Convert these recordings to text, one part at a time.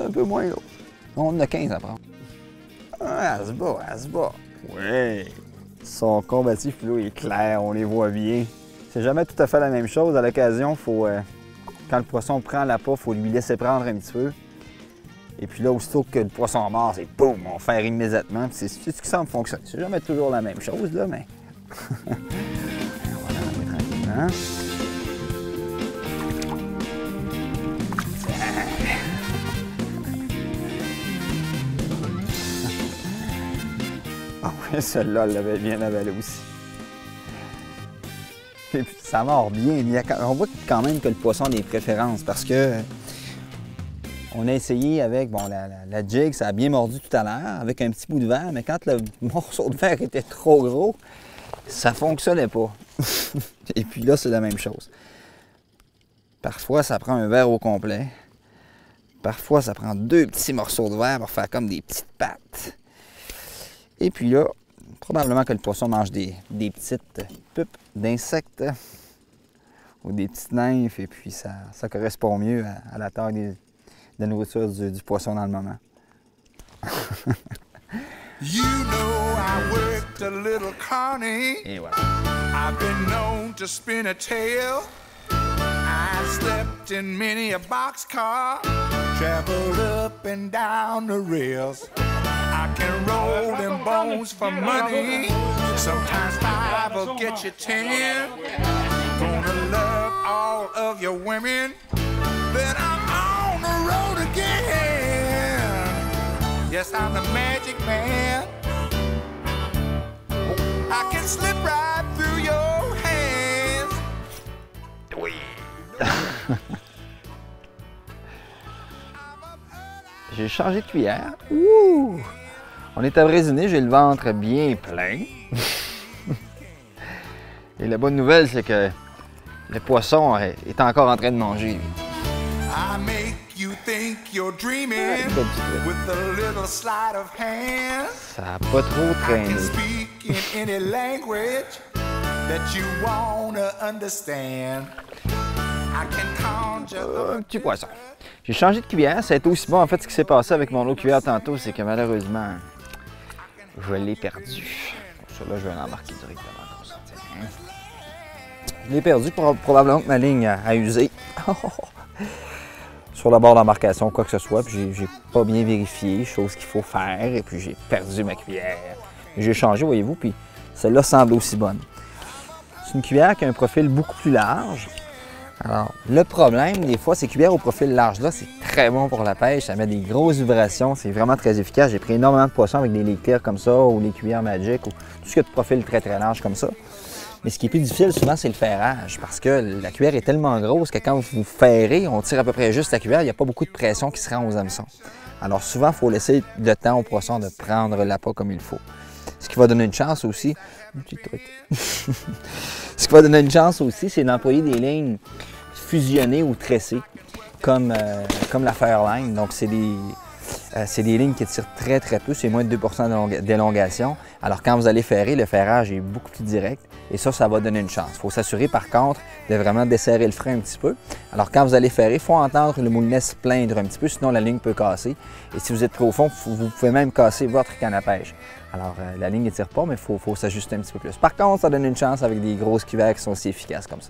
un peu moins gros. On en a 15 à prendre. Ah, elle se bat, elle se bat. Oui. Son combatif, l'eau est clair, on les voit bien. C'est jamais tout à fait la même chose. À l'occasion, faut, quand le poisson prend l'appât, il faut lui laisser prendre un petit peu. Et puis là, aussitôt que le poisson mord, c'est boum, on fait immédiatement. C'est ce qui semble fonctionner. C'est jamais toujours la même chose, là, mais... Voilà, on est tranquillement. Ah oui, celle-là, elle l'avait bien avalée aussi. Et puis, ça mord bien. On voit quand même que le poisson a des préférences parce que on a essayé avec bon, la jig, ça a bien mordu tout à l'heure avec un petit bout de verre, mais quand le morceau de verre était trop gros, ça ne fonctionnait pas. Et puis là, c'est la même chose. Parfois, ça prend un verre au complet. Parfois, ça prend 2 petits morceaux de verre pour faire comme des petites pattes. Et puis là, probablement que le poisson mange des petites pupes d'insectes ou des petites nymphes, et puis ça correspond mieux à la taille de la nourriture du poisson dans le moment. You know I worked a little carny. Et voilà. I've been known to spin a tale. I slept in many a boxcar, traveled up and down the rails. I can roll them bones for money. Sometimes 5 will get you 10. Gonna love all of your women. Then I'm on the road again. Yes, I'm the magic man. I can slip right through your hands. Oui. J'ai changé de cuillère. Ouh! On est à Brésilien, j'ai le ventre bien plein. Et la bonne nouvelle, c'est que le poisson est encore en train de manger. I make you think you're dreaming with a little sleight of hand. Ça n'a pas trop I traîné. can speak in any language that you wanna understand. I can conjure Un petit poisson. J'ai changé de cuillère, ça a été aussi bon. En fait, ce qui s'est passé avec mon autre cuillère tantôt, c'est que malheureusement, je l'ai perdu. Pour ça, là, je vais l'embarquer directement comme ça. Je l'ai perdu, probablement que ma ligne a usé. Sur le bord d'embarcation, quoi que ce soit, puis j'ai pas bien vérifié, chose qu'il faut faire, et puis j'ai perdu ma cuillère. J'ai changé, voyez-vous, puis celle-là semble aussi bonne. C'est une cuillère qui a un profil beaucoup plus large. Alors, le problème, des fois, ces cuillères au profil large-là, c'est très bon pour la pêche, ça met des grosses vibrations, c'est vraiment très efficace. J'ai pris énormément de poissons avec des legs comme ça, ou les cuillères Magic, ou tout ce qui a de profil très très large comme ça. Mais ce qui est plus difficile souvent, c'est le ferrage, parce que la cuillère est tellement grosse que quand vous ferrez, on tire à peu près juste la cuillère, il n'y a pas beaucoup de pression qui se rend aux hameçons. Alors souvent, il faut laisser le temps au poisson de prendre l'appât comme il faut. Ce qui va donner une chance aussi, ce qui va donner une chance aussi, c'est d'employer des lignes fusionnées ou tressées, comme la Fairline. Donc c'est des lignes qui tirent très très peu, c'est moins de 2 % d'élongation. Alors quand vous allez ferrer, le ferrage est beaucoup plus direct et ça va donner une chance. Il faut s'assurer par contre de vraiment desserrer le frein un petit peu. Alors quand vous allez ferrer, il faut entendre le moulinet se plaindre un petit peu, sinon la ligne peut casser. Et si vous êtes trop au fond, vous pouvez même casser votre canne à pêche. Alors la ligne ne tire pas, mais il faut s'ajuster un petit peu plus. Par contre, ça donne une chance avec des grosses cuillères qui sont aussi efficaces comme ça.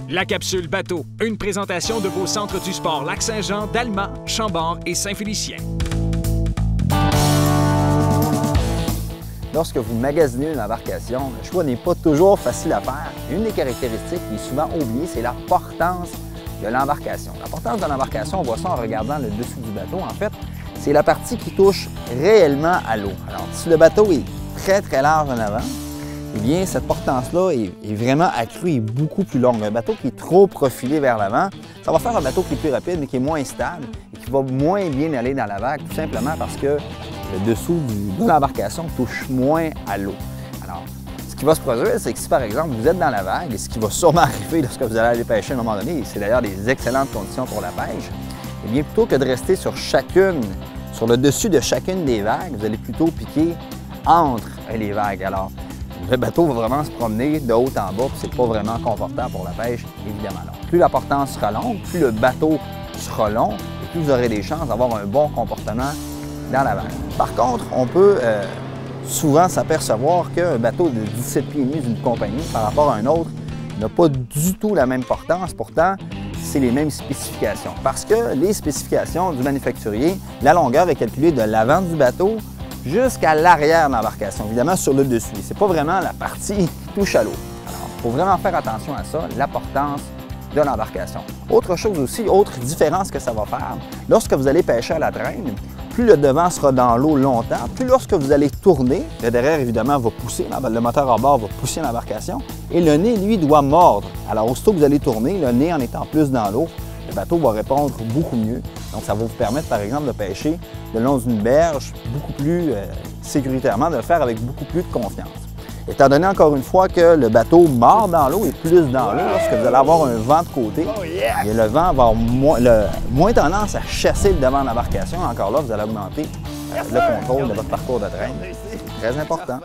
La capsule bateau, une présentation de vos centres du sport Lac-Saint-Jean, d'Alma, Chambord et Saint-Félicien. Lorsque vous magasinez une embarcation, le choix n'est pas toujours facile à faire. Une des caractéristiques qui est souvent oubliée, c'est la portance de l'embarcation. La portance de l'embarcation, on voit ça en regardant le dessous du bateau. En fait, c'est la partie qui touche réellement à l'eau. Alors, si le bateau est très très large en avant, eh bien, cette portance-là est vraiment accrue et beaucoup plus longue. Un bateau qui est trop profilé vers l'avant, ça va faire un bateau qui est plus rapide, mais qui est moins stable et qui va moins bien aller dans la vague, tout simplement parce que le dessous de l'embarcation touche moins à l'eau. Alors, ce qui va se produire, c'est que si, par exemple, vous êtes dans la vague, et ce qui va sûrement arriver lorsque vous allez aller pêcher à un moment donné, et c'est d'ailleurs des excellentes conditions pour la pêche, eh bien, plutôt que de rester sur le dessus de chacune des vagues, vous allez plutôt piquer entre les vagues. Alors, le bateau va vraiment se promener de haut en bas, puis c'est pas vraiment confortable pour la pêche, évidemment. Donc, plus la portance sera longue, plus le bateau sera long, et plus vous aurez des chances d'avoir un bon comportement dans la vague. Par contre, on peut souvent s'apercevoir qu'un bateau de 17 pieds et demi d'une compagnie par rapport à un autre n'a pas du tout la même portance. Pourtant, c'est les mêmes spécifications. Parce que les spécifications du manufacturier, la longueur est calculée de l'avant du bateau jusqu'à l'arrière de l'embarcation, évidemment sur le dessus. Ce n'est pas vraiment la partie qui touche à l'eau. Alors, il faut vraiment faire attention à ça, la portance de l'embarcation. Autre chose aussi, autre différence que ça va faire, lorsque vous allez pêcher à la traîne, plus le devant sera dans l'eau longtemps, plus lorsque vous allez tourner, le derrière évidemment va pousser, le moteur à bord va pousser l'embarcation et le nez, lui, doit mordre. Alors aussitôt que vous allez tourner, le nez en étant plus dans l'eau, le bateau va répondre beaucoup mieux. Donc ça va vous permettre par exemple de pêcher le long d'une berge beaucoup plus sécuritairement, de le faire avec beaucoup plus de confiance. Étant donné encore une fois que le bateau mord dans l'eau et plus dans l'eau, lorsque vous allez avoir un vent de côté, et le vent va avoir moins tendance à chasser le devant de l'embarcation. Encore là, vous allez augmenter le contrôle de votre parcours de traîne. C'est très important.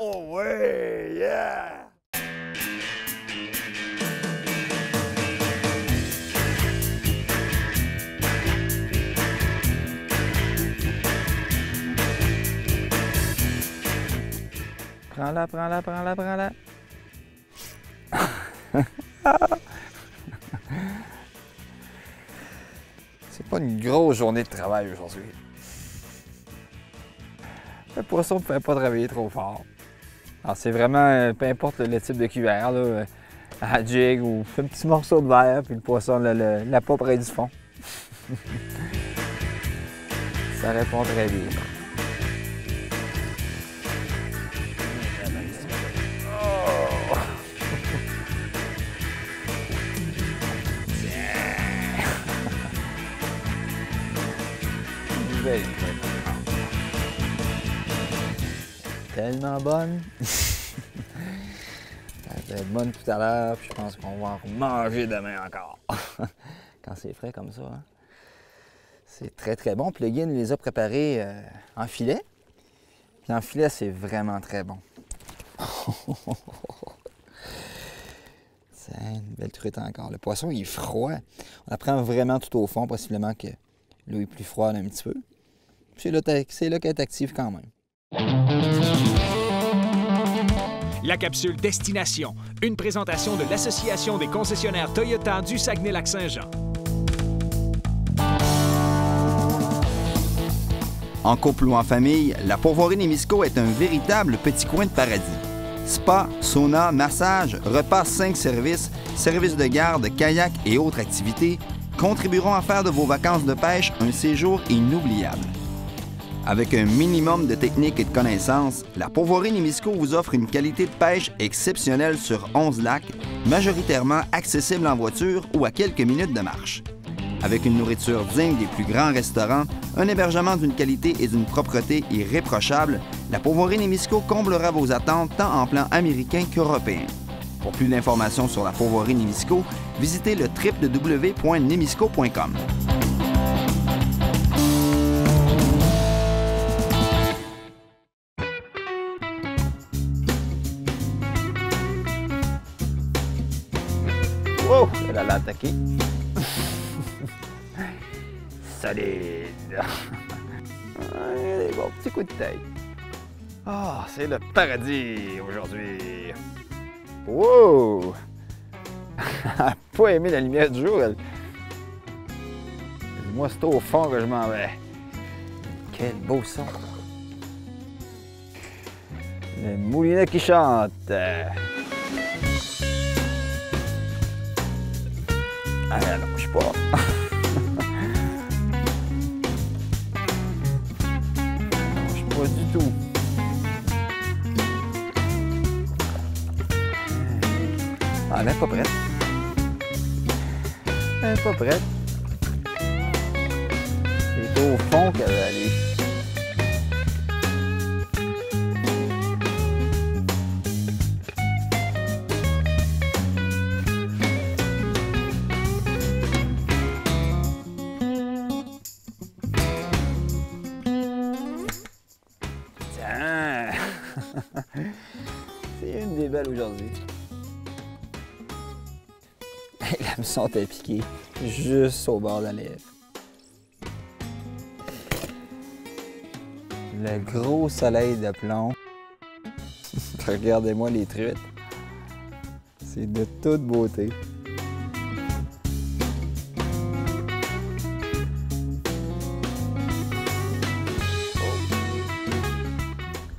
Oh ouais, yeah! Prends-la, prends-la, prends-la, prends-la. C'est pas une grosse journée de travail aujourd'hui. Le poisson ne pouvait pas travailler trop fort. Alors c'est vraiment, peu importe le type de cuillère, là, à jig ou un petit morceau de verre, puis le poisson l'a pas près du fond. Ça répond très bien. Tellement bonne. Elle va être bonne tout à l'heure, puis je pense qu'on va en manger demain encore. Quand c'est frais comme ça, hein? C'est très très bon. Puis le guide les a préparés en filet. Puis en filet, c'est vraiment très bon. C'est une belle truite encore. Le poisson, il est froid. On la prend vraiment tout au fond, possiblement que l'eau est plus froide un petit peu. C'est là qu'elle est active quand même. La capsule Destination, une présentation de l'Association des concessionnaires Toyota du Saguenay-Lac-Saint-Jean. En couple ou en famille, la Pourvoirie Némisco est un véritable petit coin de paradis. Spa, sauna, massage, repas 5 services, services de garde, kayak et autres activités contribueront à faire de vos vacances de pêche un séjour inoubliable. Avec un minimum de technique et de connaissances, la Pourvoirie Némisco vous offre une qualité de pêche exceptionnelle sur 11 lacs, majoritairement accessibles en voiture ou à quelques minutes de marche. Avec une nourriture digne des plus grands restaurants, un hébergement d'une qualité et d'une propreté irréprochables, la Pourvoirie Némisco comblera vos attentes tant en plan américain qu'européen. Pour plus d'informations sur la Pourvoirie Némisco, visitez le www.nemisco.com. Oh! Elle allait attaquer. Solide! Allez, bon petit coup de tête. Ah, c'est le paradis aujourd'hui. Wow! Elle n'a pas aimé la lumière du jour. Moi, c'est au fond que je m'en vais. Quel beau son! Le moulinet qui chante. Allez, allonge pas. Allonge pas du tout. Ah, elle n'est pas prête. Elle n'est pas prête. C'est au fond qu'elle va aller. C'est une des belles aujourd'hui. L'hameçon t'a piqué juste au bord de la lèvre. Le gros soleil de plomb. Regardez-moi les truites. C'est de toute beauté.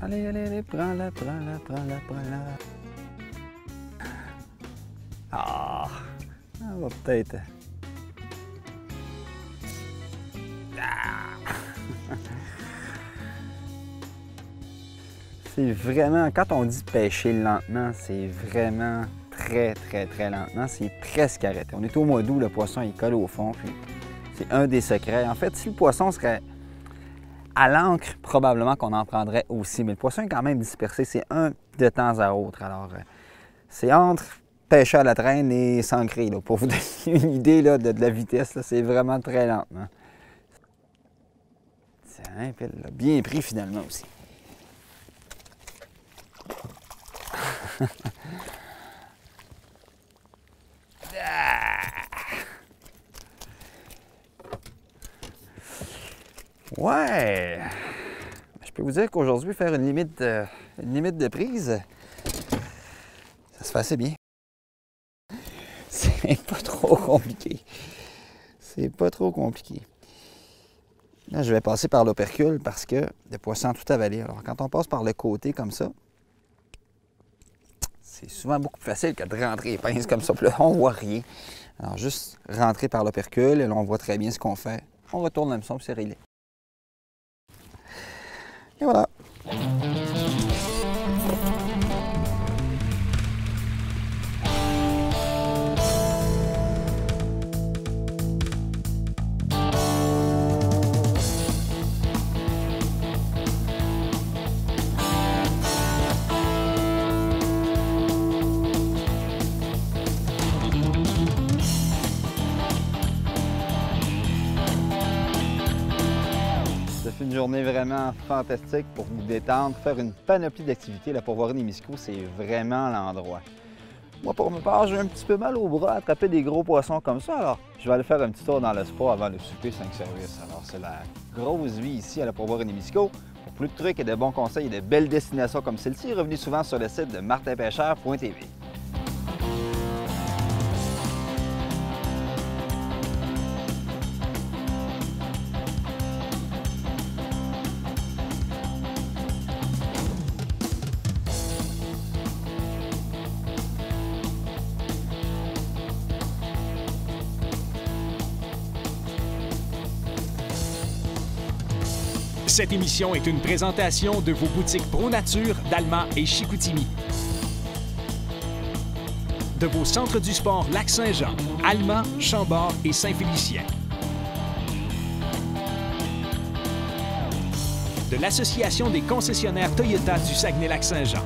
Allez, allez, allez, prends-la, prends-la, prends-la, prends-la. Ah, on va peut-être... C'est vraiment, quand on dit pêcher lentement, c'est vraiment très lentement. C'est presque arrêté. On est au mois d'août, le poisson il colle au fond, puis c'est un des secrets. En fait, si le poisson serait à l'ancre, probablement qu'on en prendrait aussi. Mais le poisson est quand même dispersé, c'est un de temps à autre. Alors, c'est entre pêcher à la traîne et s'ancrer. Pour vous donner une idée là, de la vitesse, c'est vraiment très lentement. C'est un pile, bien pris finalement aussi. Ouais! Je peux vous dire qu'aujourd'hui, faire une limite de prise, ça se fait assez bien. C'est pas trop compliqué. C'est pas trop compliqué. Là, je vais passer par l'opercule parce que le poisson tout avalé. Alors, quand on passe par le côté comme ça, c'est souvent beaucoup plus facile que de rentrer les pinces comme ça. Puis là, on voit rien. Alors, juste rentrer par l'opercule et là, on voit très bien ce qu'on fait. On retourne l'hameçon puis c'est réglé. Et voilà. Une journée vraiment fantastique pour vous détendre, faire une panoplie d'activités. La Pourvoirie-Némisco, c'est vraiment l'endroit. Moi, pour ma part, j'ai un petit peu mal au bras à attraper des gros poissons comme ça, alors je vais aller faire un petit tour dans le spa avant le souper 5 services. Alors, c'est la grosse vie ici à la Pourvoirie-Némisco. Pour plus de trucs et de bons conseils et de belles destinations comme celle-ci, revenez souvent sur le site de martinpêcheur.tv. Cette émission est une présentation de vos boutiques ProNature d'Alma et Chicoutimi. De vos centres du sport Lac-Saint-Jean, Alma, Chambord et Saint-Félicien. De l'Association des concessionnaires Toyota du Saguenay-Lac-Saint-Jean.